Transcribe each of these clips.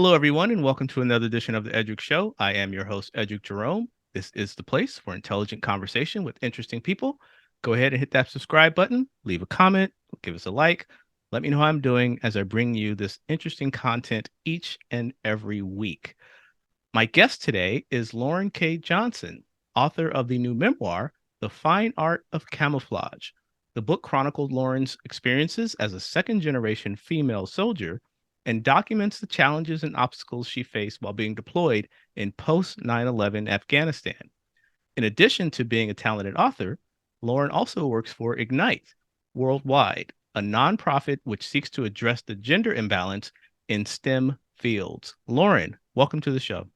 Hello, everyone, and welcome to another edition of the Eddrick Show. I am your host, Eddrick Jerome. This is the place for intelligent conversation with interesting people. Go ahead and hit that subscribe button, leave a comment, give us a like. Let me know how I'm doing as I bring you this interesting content each and every week. My guest today is Lauren K. Johnson, author of the new memoir, The Fine Art of Camouflage. The book chronicled Lauren's experiences as a second generation female soldier and documents the challenges and obstacles she faced while being deployed in post 9/11 Afghanistan. In addition to being a talented author, Lauren also works for Ignite Worldwide, a nonprofit which seeks to address the gender imbalance in STEM fields. Lauren, welcome to the show.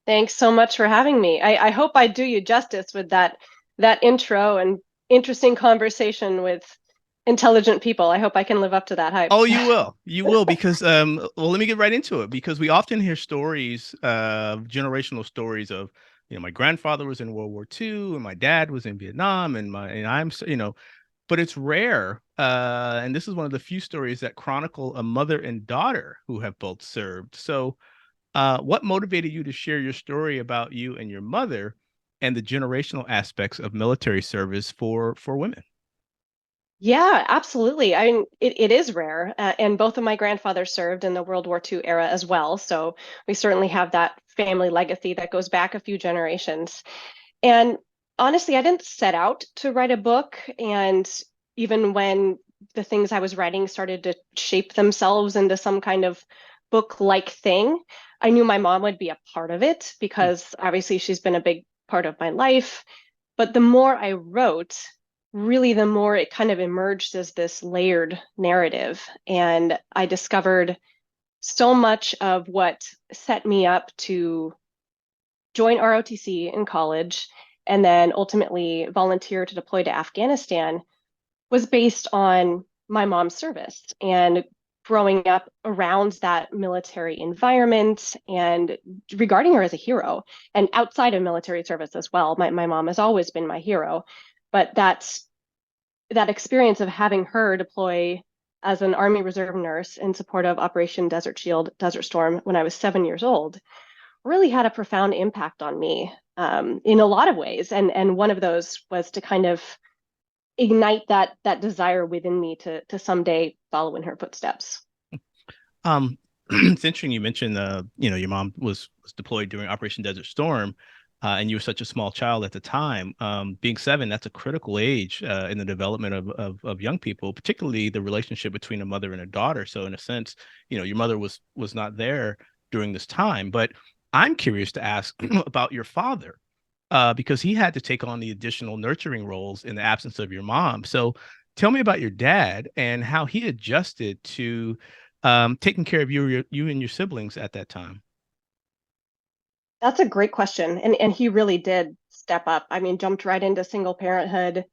Thanks so much for having me. I hope I do you justice with that intro and interesting conversation with intelligent people. I hope I can live up to that hype. Oh, you will. You will because well, let me get right into it because we often hear stories, generational stories of, my grandfather was in World War II and my dad was in Vietnam and but it's rare. And this is one of the few stories that chronicle a mother and daughter who have both served. So, what motivated you to share your story about you and your mother and the generational aspects of military service for women? Yeah, absolutely. I mean, it is rare, and both of my grandfathers served in the World War II era as well. So we certainly have that family legacy that goes back a few generations. And honestly, I didn't set out to write a book. And even when the things I was writing started to shape themselves into some kind of book-like thing, I knew my mom would be a part of it because obviously she's been a big part of my life. But the more I wrote, really the more it kind of emerged as this layered narrative. And I discovered so much of what set me up to join ROTC in college and then ultimately volunteer to deploy to Afghanistan was based on my mom's service and growing up around that military environment and regarding her as a hero and outside of military service as well. My mom has always been my hero, but that experience of having her deploy as an Army Reserve nurse in support of Operation Desert Shield, Desert Storm when I was 7 years old really had a profound impact on me in a lot of ways. And one of those was to kind of ignite that desire within me to someday follow in her footsteps. It's interesting you mentioned your mom was deployed during Operation Desert Storm, and you were such a small child at the time. Being seven, that's a critical age in the development of young people, particularly the relationship between a mother and a daughter. So in a sense, your mother was not there during this time. But I'm curious to ask about your father, because he had to take on the additional nurturing roles in the absence of your mom. So tell me about your dad and how he adjusted to taking care of you and your siblings at that time. That's a great question. And he really did step up. I mean, jumped right into single parenthood.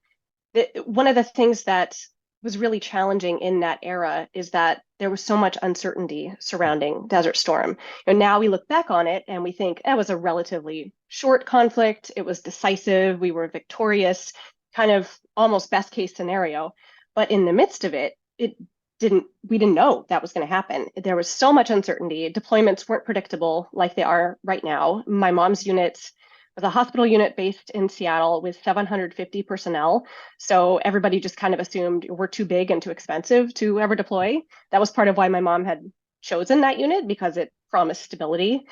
One of the things that was really challenging in that era is that there was so much uncertainty surrounding Desert Storm. And now we look back on it and we think that was a relatively short conflict. It was decisive. We were victorious, kind of almost best case scenario. But in the midst of it, we didn't know that was going to happen. There was so much uncertainty. Deployments weren't predictable like they are right now. My mom's unit was a hospital unit based in Seattle with 750 personnel. So everybody just kind of assumed we're too big and too expensive to ever deploy. That was part of why my mom had chosen that unit because it promised stability,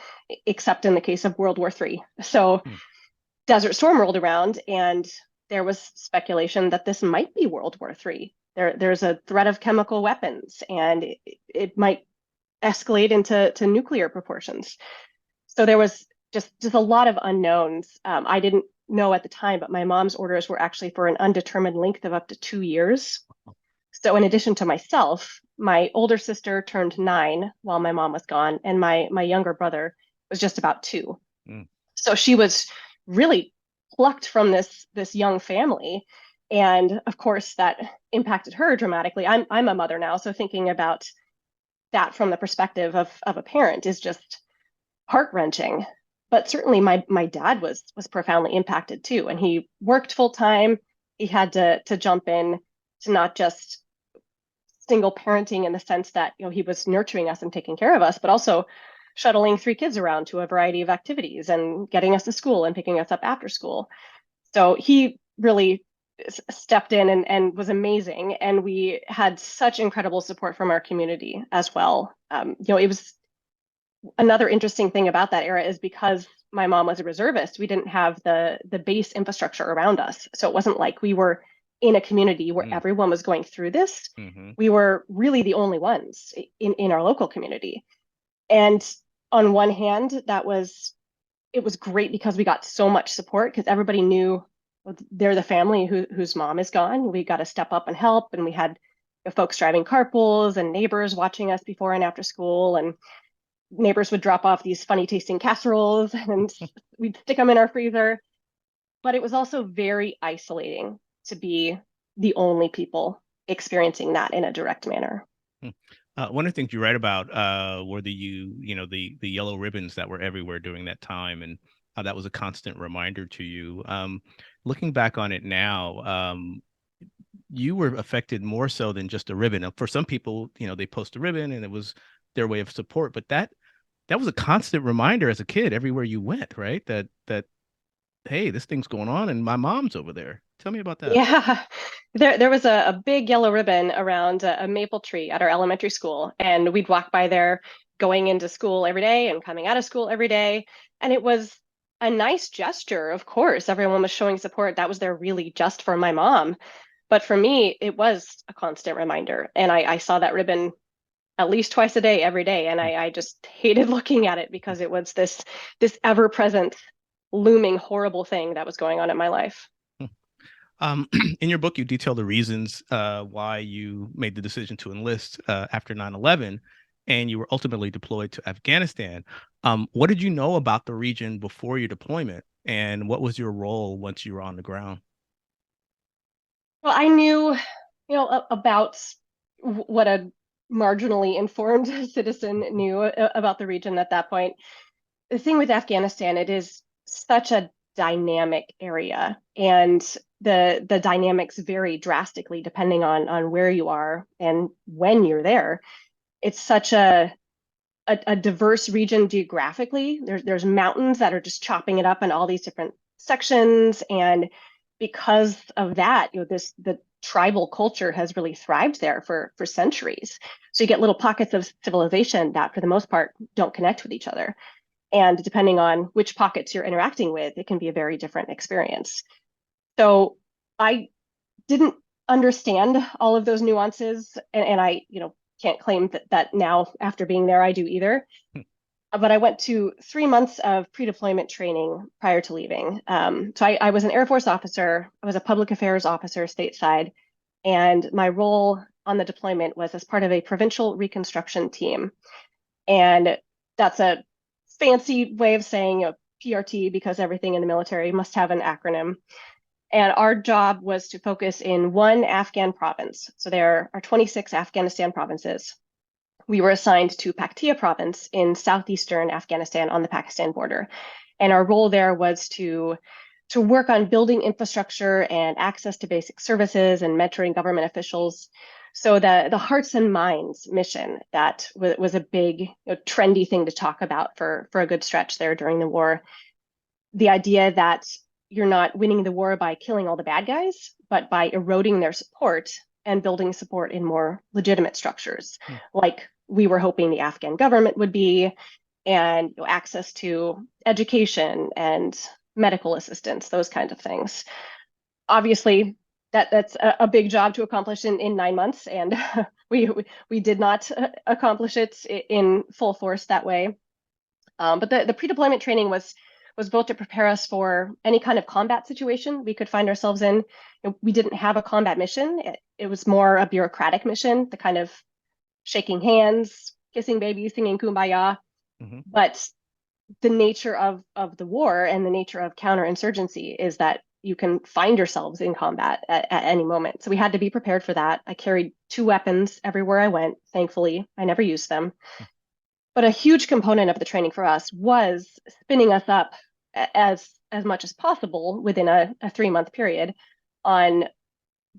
except in the case of World War III. So Hmm. Desert Storm rolled around and there was speculation that this might be World War III. There's a threat of chemical weapons and it might escalate into nuclear proportions. So there was just a lot of unknowns. I didn't know at the time, but my mom's orders were actually for an undetermined length of up to 2 years. So in addition to myself, my older sister turned 9 while my mom was gone, and my younger brother was just about 2. Mm. So she was really plucked from this young family. And of course, that impacted her dramatically. I'm a mother now, so thinking about that from the perspective of a parent is just heart-wrenching. But certainly my dad was profoundly impacted too. And he worked full time. He had to jump in to not just single parenting in the sense that, he was nurturing us and taking care of us, but also shuttling 3 kids around to a variety of activities and getting us to school and picking us up after school. So he really stepped in and was amazing. And we had such incredible support from our community as well. It was another interesting thing about that era is because my mom was a reservist, we didn't have the base infrastructure around us. So it wasn't like we were in a community where everyone was going through this. Mm-hmm. We were really the only ones in our local community. And on one hand, it was great because we got so much support because everybody knew they're the family whose mom is gone. We got to step up and help. And we had folks driving carpools and neighbors watching us before and after school. And neighbors would drop off these funny tasting casseroles and we'd stick them in our freezer. But it was also very isolating to be the only people experiencing that in a direct manner. One of the things you write about were the yellow ribbons that were everywhere during that time, and how that was a constant reminder to you. Looking back on it now, you were affected more so than just a ribbon. Now, for some people, they post a ribbon and it was their way of support, but that was a constant reminder as a kid everywhere you went, right? That hey, this thing's going on and my mom's over there. Tell me about that. Yeah, there was a big yellow ribbon around a maple tree at our elementary school, and we'd walk by there going into school every day and coming out of school every day. And it was a nice gesture, of course. Everyone was showing support. That was there really just for my mom. But for me, it was a constant reminder. And I saw that ribbon at least twice a day, every day. And I just hated looking at it because it was this ever-present, looming, horrible thing that was going on in my life. In your book, you detail the reasons why you made the decision to enlist after 9/11, and you were ultimately deployed to Afghanistan. What did you know about the region before your deployment, and what was your role once you were on the ground? Well, I knew, about what a marginally informed citizen knew about the region at that point. The thing with Afghanistan, it is such a dynamic area, and the dynamics vary drastically depending on where you are and when you're there. It's such a diverse region geographically. There's mountains that are just chopping it up in all these different sections, and because of that, the tribal culture has really thrived there for centuries. So you get little pockets of civilization that, for the most part, don't connect with each other. And depending on which pockets you're interacting with, it can be a very different experience. So I didn't understand all of those nuances, and I, can't claim that now after being there I do either. But I went to 3 months of pre-deployment training prior to leaving. So I was an Air Force officer. I was a public affairs officer stateside, and my role on the deployment was as part of a provincial reconstruction team. And that's a fancy way of saying PRT because everything in the military must have an acronym. And our job was to focus in one Afghan province. So there are 26 Afghanistan provinces. We were assigned to Paktia province in southeastern Afghanistan on the Pakistan border. And our role there was to work on building infrastructure and access to basic services and mentoring government officials. So the Hearts and Minds mission that was a big, trendy thing to talk about for a good stretch there during the war. The idea that you're not winning the war by killing all the bad guys, but by eroding their support and building support in more legitimate structures, like we were hoping the Afghan government would be, and access to education and medical assistance, those kinds of things. Obviously, that's a big job to accomplish in 9 months, and we did not accomplish it in full force that way. But the pre-deployment training was both to prepare us for any kind of combat situation we could find ourselves in. We didn't have a combat mission. It was more a bureaucratic mission, the kind of shaking hands, kissing babies, singing kumbaya. Mm-hmm. But the nature of the war and the nature of counterinsurgency is that you can find yourselves in combat at any moment. So we had to be prepared for that. I carried 2 weapons everywhere I went. Thankfully, I never used them. But a huge component of the training for us was spinning us up as much as possible within a 3-month period on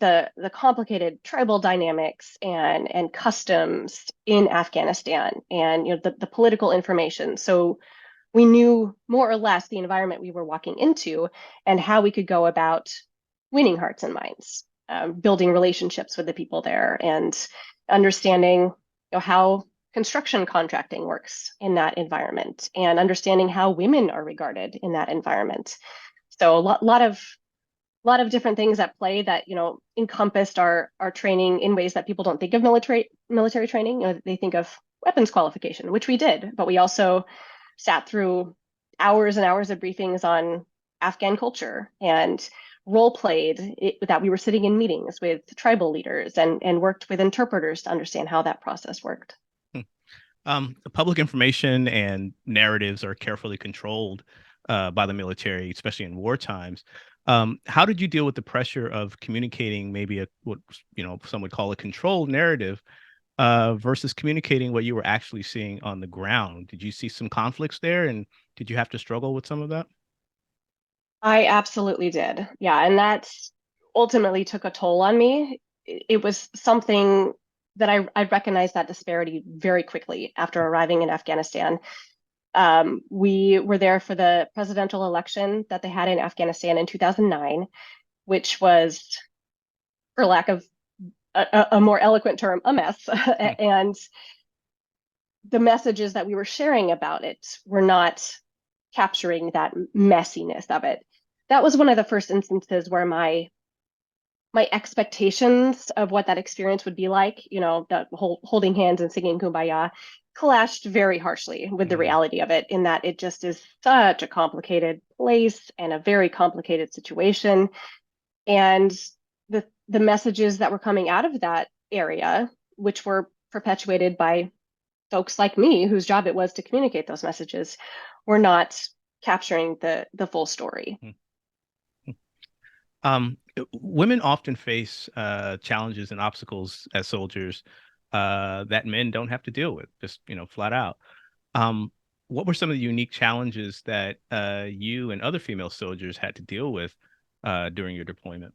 the complicated tribal dynamics and customs in Afghanistan, and the political information. So we knew more or less the environment we were walking into and how we could go about winning hearts and minds, building relationships with the people there, and understanding how construction contracting works in that environment, and understanding how women are regarded in that environment. So a lot of different things at play that encompassed our training in ways that people don't think of military training. They think of weapons qualification, which we did, but we also sat through hours and hours of briefings on Afghan culture, and role played that we were sitting in meetings with tribal leaders and worked with interpreters to understand how that process worked. Public information and narratives are carefully controlled by the military, especially in war times. How did you deal with the pressure of communicating maybe what some would call a controlled narrative versus communicating what you were actually seeing on the ground? Did you see some conflicts there, and did you have to struggle with some of that? I absolutely did. Yeah, and that's ultimately took a toll on me. It was something that I recognized that disparity very quickly after arriving in Afghanistan. We were there for the presidential election that they had in Afghanistan in 2009, which was, for lack of a more eloquent term, a mess. Hmm. And the messages that we were sharing about it were not capturing that messiness of it. That was one of the first instances where my expectations of what that experience would be like, that holding hands and singing Kumbaya, clashed very harshly with the Mm. reality of it, in that it just is such a complicated place and a very complicated situation. And the messages that were coming out of that area, which were perpetuated by folks like me, whose job it was to communicate those messages, were not capturing the full story. Women often face challenges and obstacles as soldiers that men don't have to deal with, just flat out. Um, what were some of the unique challenges that you and other female soldiers had to deal with during your deployment?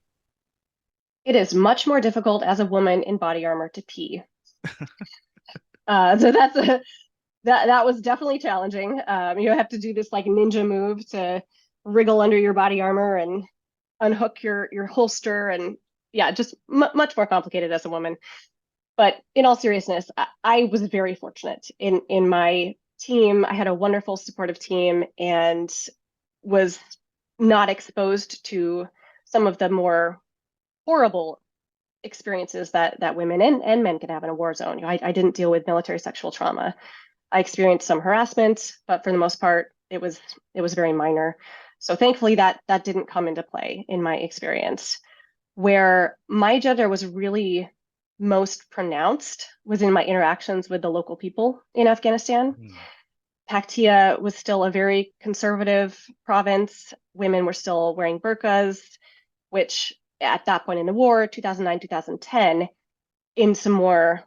It is much more difficult as a woman in body armor to pee. So that was definitely challenging. You have to do this like ninja move to wriggle under your body armor and unhook your holster, and yeah, just much more complicated as a woman. But in all seriousness, I was very fortunate in my team. I had a wonderful supportive team and was not exposed to some of the more horrible experiences that women and men can have in a war zone. I didn't deal with military sexual trauma. I experienced some harassment, but for the most part, it was very minor. So thankfully that didn't come into play in my experience. Where my gender was really most pronounced was in my interactions with the local people in Afghanistan. Mm. Paktia was still a very conservative province. Women were still wearing burqas, which at that point in the war, 2009, 2010, in some more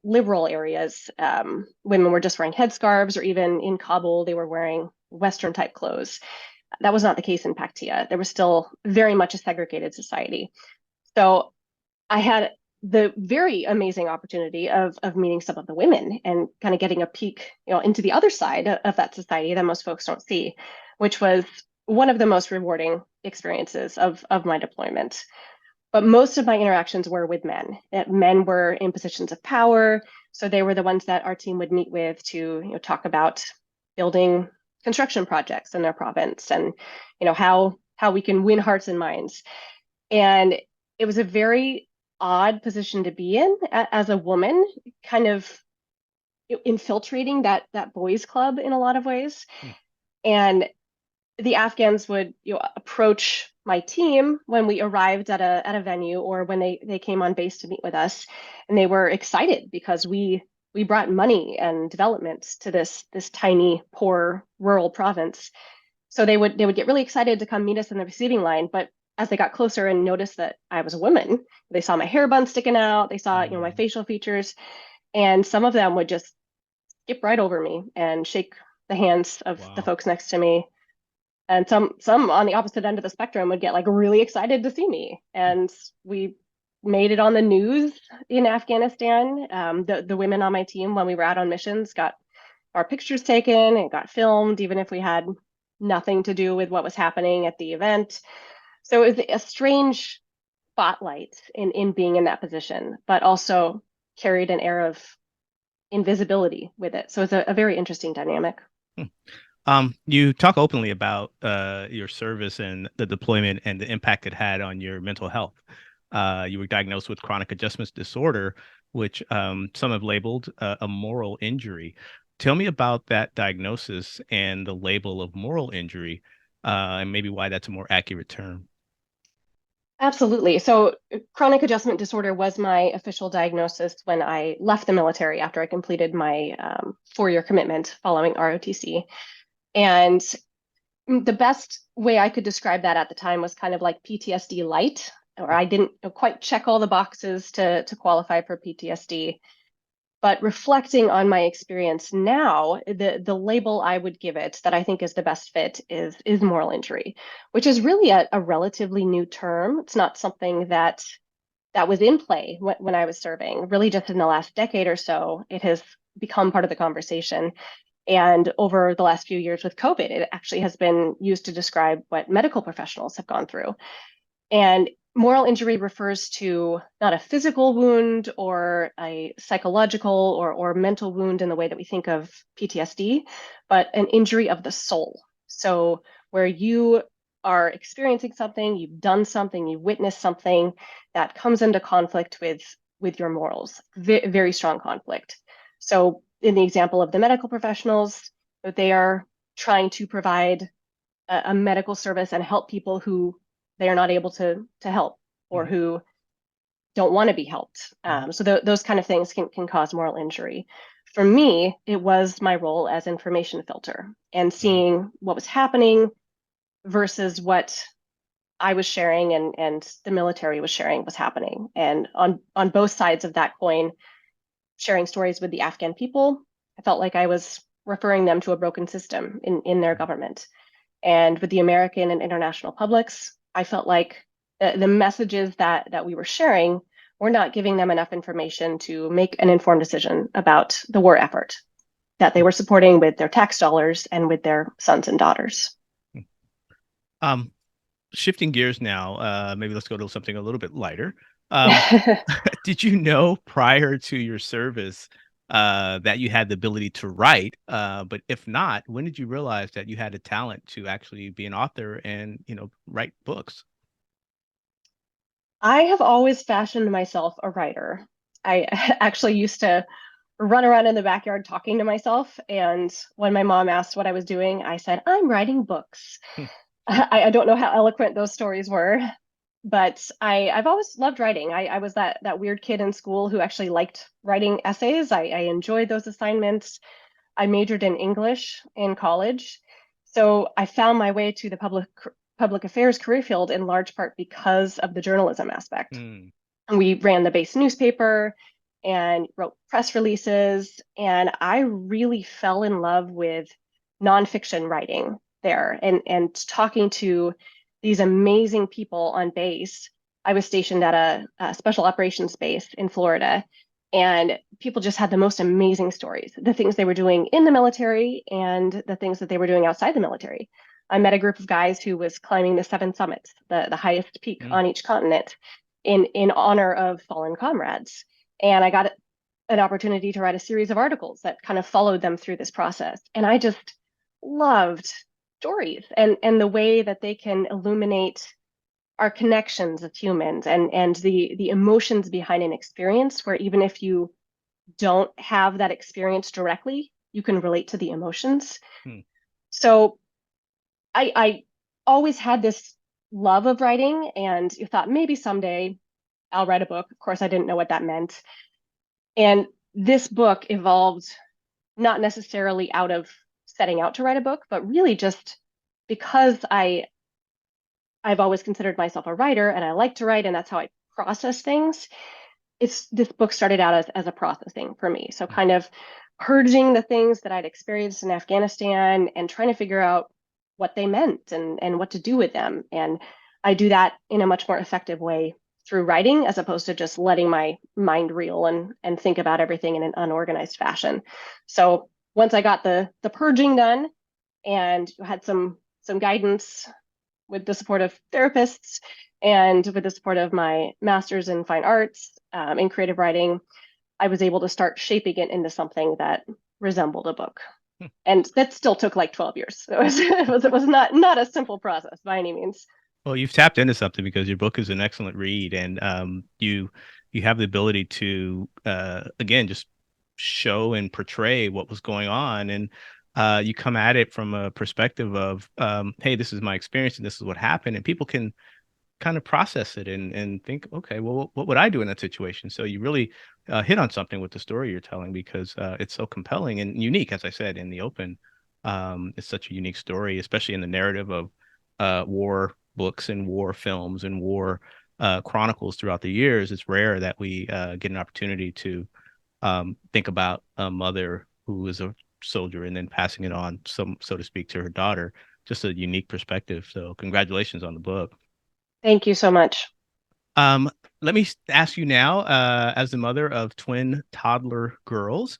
liberal areas, women were just wearing headscarves, or even in Kabul, they were wearing Western type clothes. That was not the case in Paktia. There was still very much a segregated society. So I had the very amazing opportunity of meeting some of the women and kind of getting a peek, into the other side of that society that most folks don't see, which was one of the most rewarding experiences of my deployment. But most of my interactions were with men. Men were in positions of power, so they were the ones that our team would meet with to, talk about building construction projects in their province, and how we can win hearts and minds. And it was a very odd position to be in as a woman, kind of infiltrating that boys club in a lot of ways. Mm. And the Afghans would, approach my team when we arrived at a venue, or when they came on base to meet with us, and they were excited because we brought money and development to this tiny, poor, rural province. So they would get really excited to come meet us in the receiving line. But as they got closer and noticed that I was a woman, they saw my hair bun sticking out, they saw, my Mm. facial features, and some of them would just skip right over me and shake the hands of the Wow. folks next to me. And some on the opposite end of the spectrum would get like really excited to see me. And we made it on the news in Afghanistan. The women on my team, when we were out on missions, got our pictures taken and got filmed, even if we had nothing to do with what was happening at the event. So it was a strange spotlight in being in that position, but also carried an air of invisibility with it. So it's a very interesting dynamic. Hmm. You talk openly about your service and the deployment and the impact it had on your mental health. You were diagnosed with chronic adjustment disorder, which some have labeled a moral injury. Tell me about that diagnosis and the label of moral injury, and maybe why that's a more accurate term. Absolutely. So, chronic adjustment disorder was my official diagnosis when I left the military after I completed my 4-year commitment following ROTC. And the best way I could describe that at the time was kind of like PTSD light, or I didn't quite check all the boxes to qualify for PTSD. But reflecting on my experience now, the label I would give it that I think is the best fit is moral injury, which is really a relatively new term. It's not something that was in play when I was serving. Really, just in the last decade or so, it has become part of the conversation. And over the last few years with COVID, it actually has been used to describe what medical professionals have gone through. And moral injury refers to not a physical wound or a psychological or mental wound in the way that we think of PTSD, but an injury of the soul. So where you are experiencing something, you've done something, you've witnessed something that comes into conflict with your morals, very strong conflict. So in the example of the medical professionals, they are trying to provide a medical service and help people who they are not able to help or Mhm. who don't want to be helped. Mhm. So those kind of things can cause moral injury. For me, it was my role as information filter and Mhm. seeing what was happening versus what I was sharing and the military was sharing was happening. And on both sides of that coin, sharing stories with the Afghan people, I felt like I was referring them to a broken system in their government. And with the American and international publics, I felt like the messages that we were sharing were not giving them enough information to make an informed decision about the war effort that they were supporting with their tax dollars and with their sons and daughters. Mhm. Um, Shifting gears now, maybe let's go to something a little bit lighter. Um, did you know prior to your service that you had the ability to write? But if not, when did you realize that you had a talent to actually be an author and, write books? I have always fashioned myself a writer. I actually used to run around in the backyard talking to myself. And when my mom asked what I was doing, I said, I'm writing books. Hmm. I don't know how eloquent those stories were, but I've always loved writing. I was that weird kid in school who actually liked writing essays. I enjoyed those assignments. I majored in English in college. So I found my way to the public affairs career field in large part because of the journalism aspect. Hmm. And we ran the base newspaper and wrote press releases. And I really fell in love with nonfiction writing there and talking to these amazing people on base. I was stationed at a special operations base in Florida, and people just had the most amazing stories, the things they were doing in the military and the things that they were doing outside the military. I met a group of guys who was climbing the seven summits, the highest peak Hmm. on each continent, in honor of fallen comrades. And I got an opportunity to write a series of articles that kind of followed them through this process. And I just loved stories and the way that they can illuminate our connections as humans and the emotions behind an experience where even if you don't have that experience directly, you can relate to the emotions. Hmm. So I always had this love of writing and you thought maybe someday I'll write a book. Of course, I didn't know what that meant. And this book evolved not necessarily out of setting out to write a book, but really just because I've always considered myself a writer and I like to write and that's how I process things. It's this book started out as a processing for me. So kind of purging the things that I'd experienced in Afghanistan and trying to figure out what they meant and what to do with them. And I do that in a much more effective way through writing as opposed to just letting my mind reel and think about everything in an unorganized fashion. So once I got the purging done and had some guidance with the support of therapists and with the support of my master's in fine arts in creative writing, I was able to start shaping it into something that resembled a book. And that still took like 12 years. So it was not a simple process by any means. Well, you've tapped into something because your book is an excellent read, and you have the ability to again just show and portray what was going on, and you come at it from a perspective of hey, this is my experience and this is what happened, and people can kind of process it and think, okay, well, what would I do in that situation? So you really hit on something with the story you're telling because it's so compelling and unique, as I said in the open. It's such a unique story, especially in the narrative of war books and war films and war chronicles throughout the years. It's rare that we get an opportunity to think about a mother who is a soldier and then passing it on, so to speak, to her daughter. Just a unique perspective. So congratulations on the book. Thank you so much. Um, Let me ask you now, as the mother of twin toddler girls,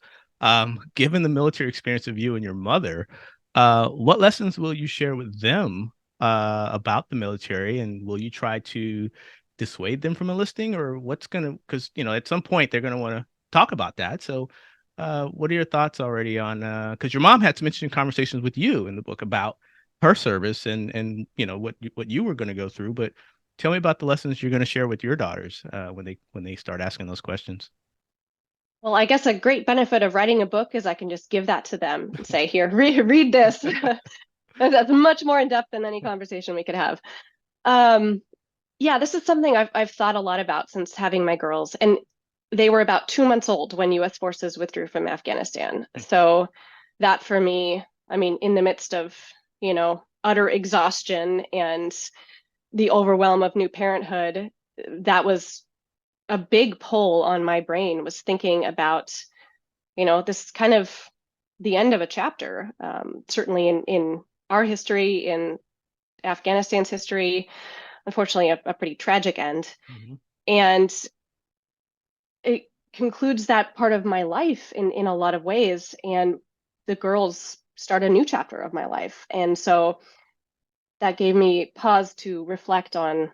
given the military experience of you and your mother, what lessons will you share with them about the military, and will you try to dissuade them from enlisting, or what's gonna? Because at some point they're gonna want to talk about that. So, what are your thoughts already on? Because your mom had some interesting conversations with you in the book about her service and what you were going to go through, but tell me about the lessons you're going to share with your daughters when they start asking those questions. Well, I guess a great benefit of writing a book is I can just give that to them and say, here, read this. That's much more in depth than any conversation we could have. Um, yeah, this is something I've thought a lot about since having my girls, and they were about 2 months old when U.S. forces withdrew from Afghanistan. So that for me, I mean, in the midst of, utter exhaustion and the overwhelm of new parenthood, that was a big pull on my brain was thinking about, this kind of the end of a chapter, certainly in our history, in Afghanistan's history, unfortunately, a pretty tragic end. Mhm. And it concludes that part of my life in a lot of ways. And the girls start a new chapter of my life. And so that gave me pause to reflect on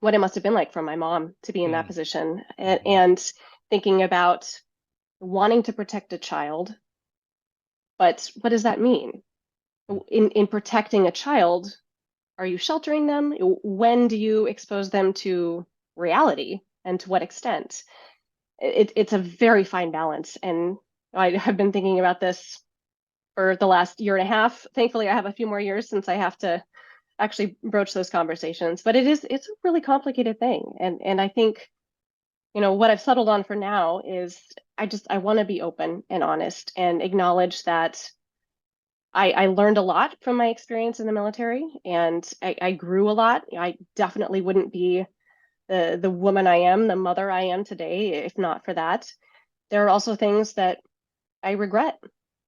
what it must have been like for my mom to be in that Mm. position Mhm. and thinking about wanting to protect a child. But what does that mean? In protecting a child, are you sheltering them? When do you expose them to reality and to what extent? It's a very fine balance. And I have been thinking about this for the last year and a half. Thankfully, I have a few more years since I have to actually broach those conversations. But it's a really complicated thing. And I think, what I've settled on for now is I want to be open and honest and acknowledge that I learned a lot from my experience in the military and I grew a lot. I definitely wouldn't be the woman I am, the mother I am today, if not for that. There are also things that I regret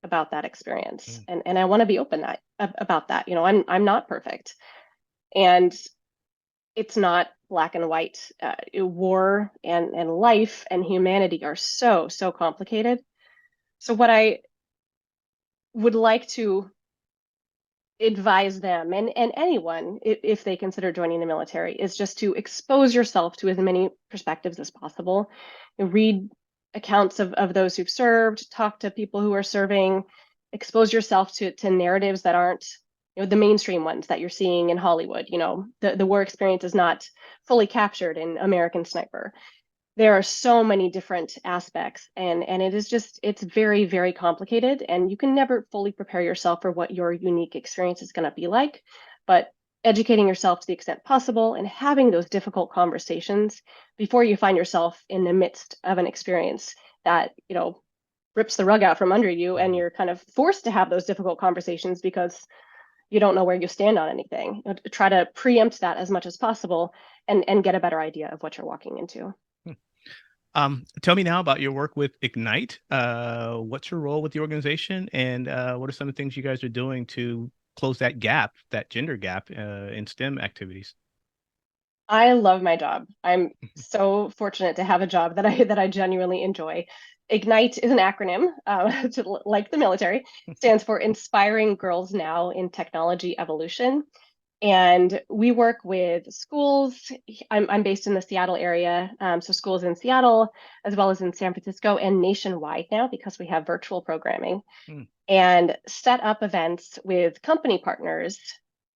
about that experience. Mm. And I want to be open about that. I'm not perfect. And it's not black and white. War and life and humanity are so, so complicated. So what I would like to advise them and anyone if they consider joining the military is just to expose yourself to as many perspectives as possible. Read accounts of those who've served, talk to people who are serving, expose yourself to narratives that aren't the mainstream ones that you're seeing in Hollywood. The war experience is not fully captured in American Sniper. There are so many different aspects and it's very, very complicated and you can never fully prepare yourself for what your unique experience is going to be like. But educating yourself to the extent possible and having those difficult conversations before you find yourself in the midst of an experience that rips the rug out from under you and Mhm. you're kind of forced to have those difficult conversations because you don't know where you stand on anything. Try to preempt that as much as possible and get a better idea of what you're walking into. Tell me now about your work with Ignite. What's your role with the organization, and what are some of the things you guys are doing to close that gap, that gender gap, in STEM activities? I love my job. I'm so fortunate to have a job that I genuinely enjoy. Ignite is an acronym, like the military, stands for Inspiring Girls Now in Technology Evolution. And we work with schools. I'm based in the Seattle area, so schools in Seattle, as well as in San Francisco and nationwide now because we have virtual programming, Hmm. and set up events with company partners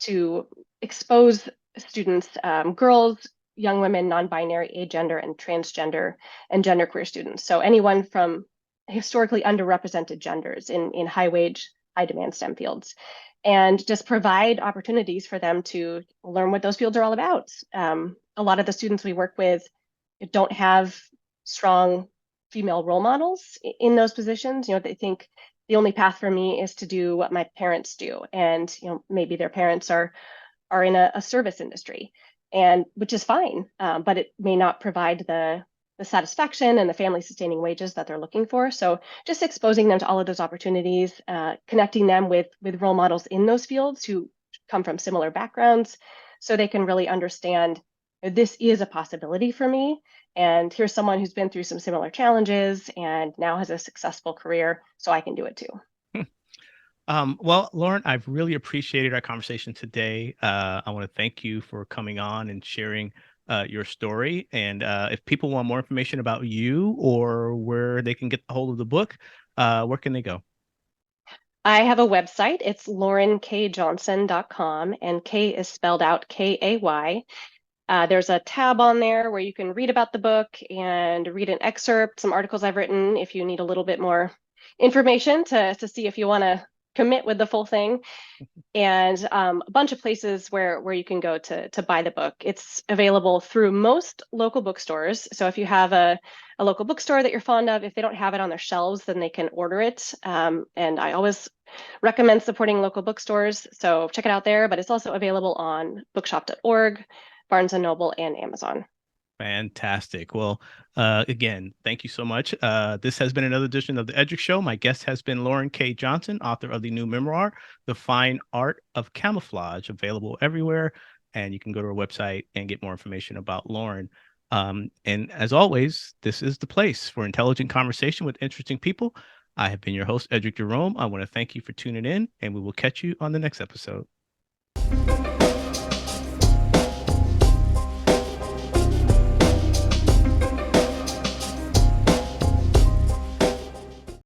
to expose students, girls, young women, non-binary, agender, and transgender, and genderqueer students. So anyone from historically underrepresented genders in high wage, high demand STEM fields, and just provide opportunities for them to learn what those fields are all about. A lot of the students we work with don't have strong female role models in those positions. They think the only path for me is to do what my parents do, and maybe their parents are in a service industry, and which is fine, but it may not provide the satisfaction and the family sustaining wages that they're looking for. So just exposing them to all of those opportunities, connecting them with role models in those fields who come from similar backgrounds, so they can really understand this is a possibility for me. And here's someone who's been through some similar challenges and now has a successful career, so I can do it too. Well, Lauren, I've really appreciated our conversation today. I want to thank you for coming on and sharing your story. And if people want more information about you or where they can get a hold of the book, where can they go? I have a website. It's laurenkjohnson.com, and K is spelled out Kay. There's a tab on there where you can read about the book and read an excerpt, some articles I've written if you need a little bit more information to see if you want to commit with the full thing, and a bunch of places where you can go to buy the book. It's available through most local bookstores. So if you have a local bookstore that you're fond of, if they don't have it on their shelves, then they can order it. And I always recommend supporting local bookstores. So check it out there, but it's also available on bookshop.org, Barnes and Noble, and Amazon. Fantastic. Well, again, thank you so much. This has been another edition of the Eddrick Show. My guest has been Lauren K. Johnson, author of the new memoir, The Fine Art of Camouflage, available everywhere. And you can go to our website and get more information about Lauren. And as always, this is the place for intelligent conversation with interesting people. I have been your host, Eddrick Jerome. I want to thank you for tuning in, and we will catch you on the next episode.